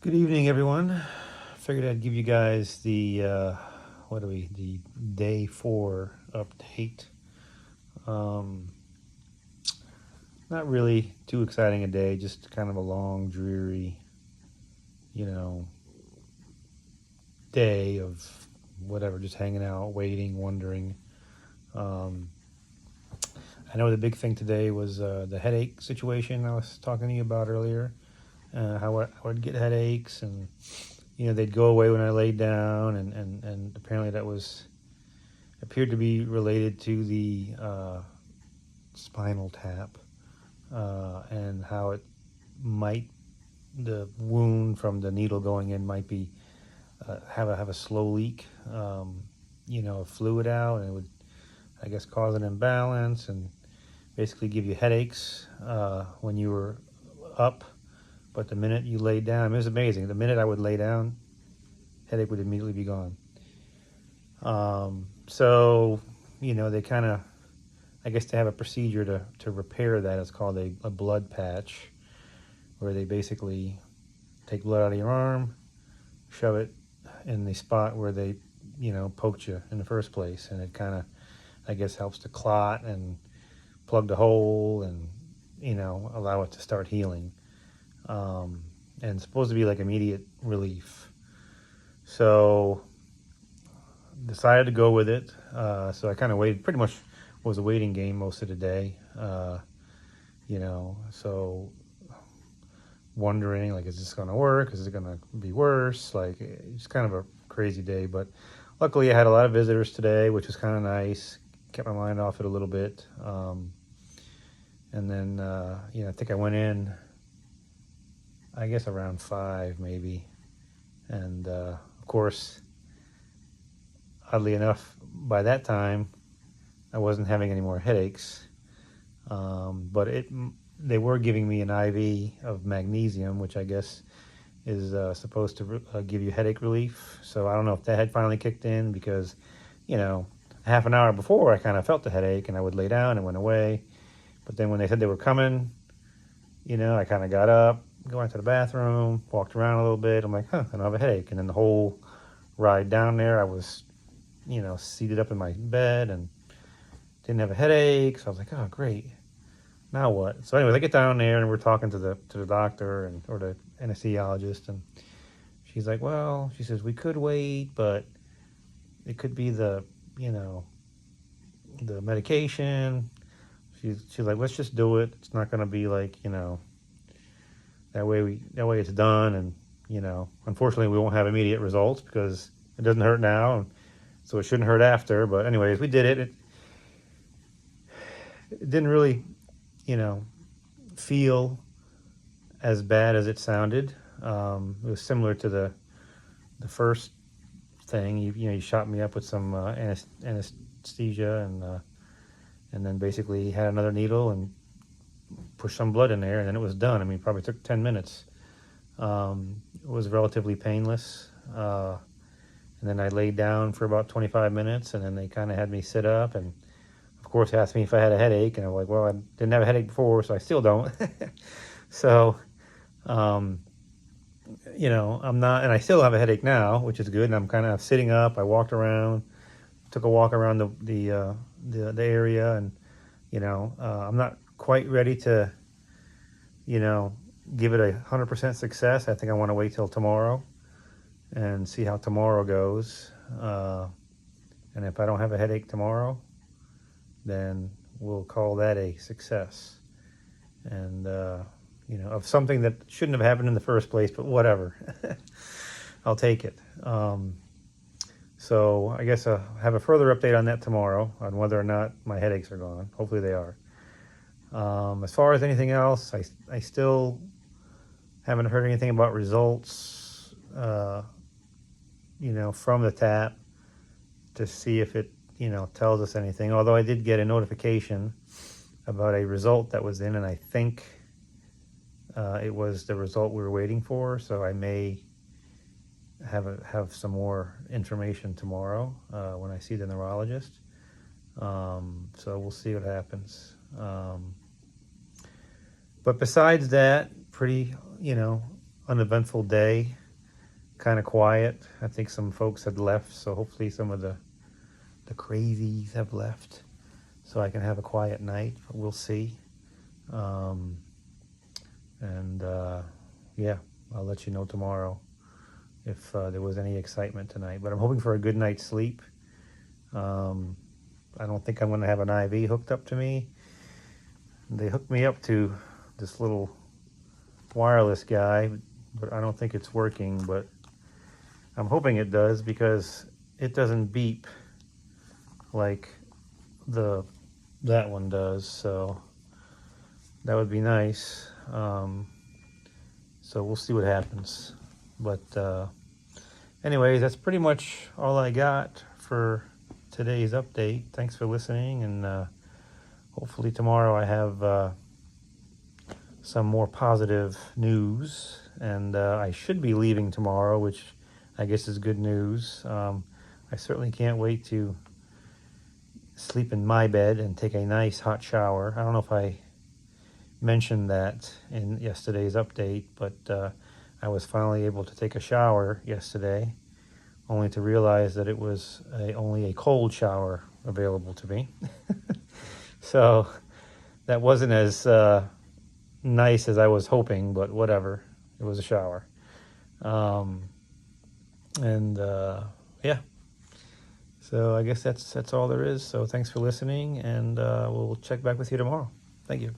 Good evening, everyone. Figured I'd give you guys the the day 4 update. Um, Not really too exciting a day, just kind of a long, dreary, you know, day of whatever, just hanging out, waiting, wondering. Um, I know the big thing today was the headache situation I was talking to you about earlier. How I would get headaches, and they'd go away when I laid down, and apparently that was appeared to be related to the spinal tap, and how it might the wound from the needle going in might be have a slow leak, of fluid out, and it would, I guess, cause an imbalance and basically give you headaches when you were up. But the minute you laid down, it was amazing. The minute I would lay down, headache would immediately be gone. So, they kind of, I guess they have a procedure to repair that. It's called a blood patch, where they basically take blood out of your arm, shove it in the spot where they, poked you in the first place. And it kind of, I guess, helps to clot and plug the hole and, allow it to start healing. And it's supposed to be like immediate relief. So decided to go with it. So I kind of waited, pretty much was a waiting game most of the day. So wondering, like, is this going to work? Is it going to be worse? Like, it's kind of a crazy day, but luckily I had a lot of visitors today, which was kind of nice. Kept my mind off it a little bit. And then, I think I went in, I guess around 5 maybe. And of course, oddly enough, by that time, I wasn't having any more headaches. But they were giving me an IV of magnesium, which I guess is supposed to give you headache relief. So I don't know if that had finally kicked in, because, half an hour before I kind of felt the headache and I would lay down and went away. But then when they said they were coming, I kind of got up, went to the bathroom, walked around a little bit. I'm like, I don't have a headache. And then the whole ride down there, I was, seated up in my bed and didn't have a headache. So I was like, oh, great. Now what? So anyways, I get down there and we're talking to the doctor or the anesthesiologist, and she's like, well, she says, we could wait, but it could be the medication. She's like, let's just do it. It's not going to be like, that way it's done. And, unfortunately we won't have immediate results because it doesn't hurt now. And so it shouldn't hurt after. But anyways, we did it. It didn't really, feel as bad as it sounded. It was similar to the first thing. You shot me up with some anesthesia, and then basically had another needle and pushed some blood in there, and then it was done. I mean, it probably took 10 minutes. It was relatively painless. And then I laid down for about 25 minutes, and then they kind of had me sit up, and of course asked me if I had a headache, and I'm like, well, I didn't have a headache before, so I still don't. So, I'm not, and I still have a headache now, which is good. And I'm kind of sitting up. I walked around, took a walk around the area, and I'm not quite ready to, give it 100% success. I think I want to wait till tomorrow and see how tomorrow goes. And if I don't have a headache tomorrow, then we'll call that a success. And, of something that shouldn't have happened in the first place, but whatever. I'll take it. So I guess I'll have a further update on that tomorrow, on whether or not my headaches are gone. Hopefully they are. As far as anything else, I still haven't heard anything about results, from the tap to see if it, tells us anything. Although I did get a notification about a result that was in, and I think it was the result we were waiting for. So I may have some more information tomorrow when I see the neurologist. So we'll see what happens. But besides that, pretty, uneventful day, kind of quiet. I think some folks had left, so hopefully some of the crazies have left, so I can have a quiet night. We'll see. Um, and yeah, I'll let you know tomorrow if there was any excitement tonight. But I'm hoping for a good night's sleep. I don't think I'm going to have an IV hooked up to me. They hooked me up to this little wireless guy, but I don't think it's working. But I'm hoping it does, because it doesn't beep like that one does. So that would be nice. So we'll see what happens. But anyways, that's pretty much all I got for today's update. Thanks for listening, and hopefully tomorrow I have some more positive news, and I should be leaving tomorrow, which I guess is good news. I certainly can't wait to sleep in my bed and take a nice hot shower. I don't know if I mentioned that in yesterday's update, but I was finally able to take a shower yesterday, only to realize that it was only a cold shower available to me. So that wasn't as nice as I was hoping, but whatever. It was a shower. And yeah. So I guess that's all there is. So thanks for listening, and we'll check back with you tomorrow. Thank you.